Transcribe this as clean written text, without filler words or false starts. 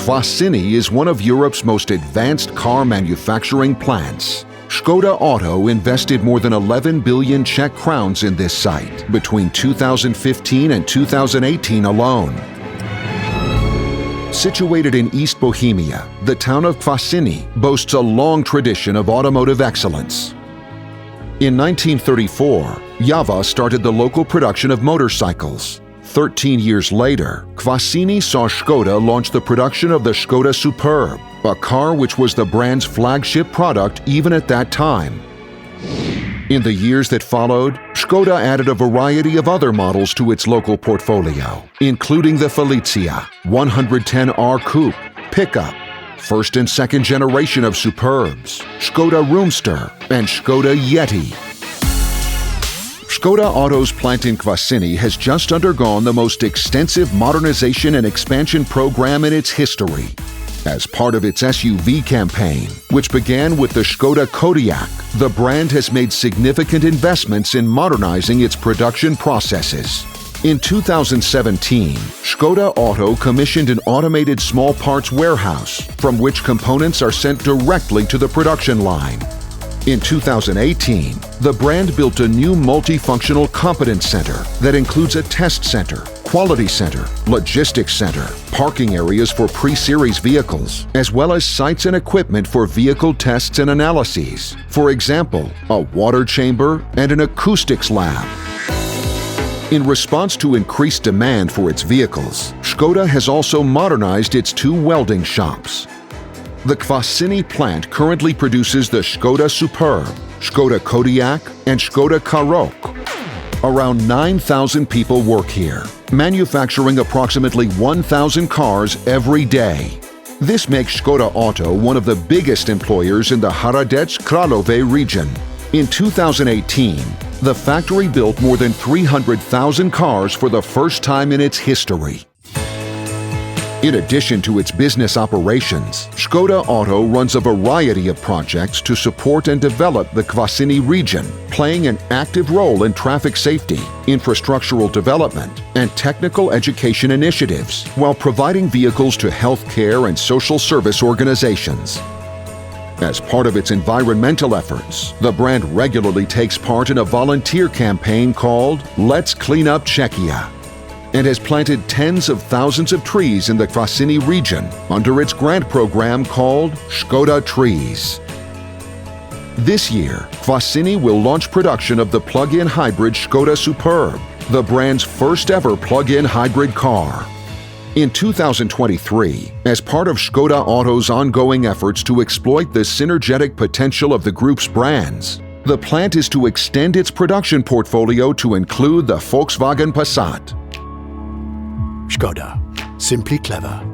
Kvasiny is one of Europe's most advanced car manufacturing plants. ŠKODA Auto invested more than 11 billion Czech crowns in this site between 2015 and 2018 alone. Situated in East Bohemia, the town of Kvasiny boasts a long tradition of automotive excellence. In 1934, Java started the local production of motorcycles. 13 years later, Kvasiny saw ŠKODA launch the production of the ŠKODA SUPERB, a car which was the brand's flagship product even at that time. In the years that followed, ŠKODA added a variety of other models to its local portfolio, including the Felicia, 110R Coupe, pickup, first and second generation of Superbs, ŠKODA Roomster, and ŠKODA Yeti. ŠKODA Auto's plant in Kvasiny has just undergone the most extensive modernization and expansion program in its history. As part of its SUV campaign, which began with the ŠKODA KODIAQ, the brand has made significant investments in modernizing its production processes. In 2017, ŠKODA Auto commissioned an automated small parts warehouse from which components are sent directly to the production line. In 2018, the brand built a new multifunctional competence center that includes a test center, quality center, logistics center, parking areas for pre-series vehicles, as well as sites and equipment for vehicle tests and analyses. For example, a water chamber and an acoustics lab. In response to increased demand for its vehicles, ŠKODA has also modernized its two welding shops. The Kvasiny plant currently produces the ŠKODA SUPERB, ŠKODA KODIAQ, and ŠKODA KAROQ. Around 9,000 people work here, manufacturing approximately 1,000 cars every day. This makes ŠKODA Auto one of the biggest employers in the Hradec Králové region. In 2018, the factory built more than 300,000 cars for the first time in its history. In addition to its business operations, ŠKODA Auto runs a variety of projects to support and develop the Kvasiny region, playing an active role in traffic safety, infrastructural development, and technical education initiatives, while providing vehicles to healthcare and social service organizations. As part of its environmental efforts, the brand regularly takes part in a volunteer campaign called Let's Clean Up Czechia, and has planted tens of thousands of trees in the Kvasiny region under its grant program called ŠKODA Trees. This year, Kvasiny will launch production of the plug-in hybrid ŠKODA SUPERB, the brand's first-ever plug-in hybrid car. In 2023, as part of ŠKODA Auto's ongoing efforts to exploit the synergetic potential of the group's brands, the plant is to extend its production portfolio to include the Volkswagen Passat. ŠKODA. Simply clever.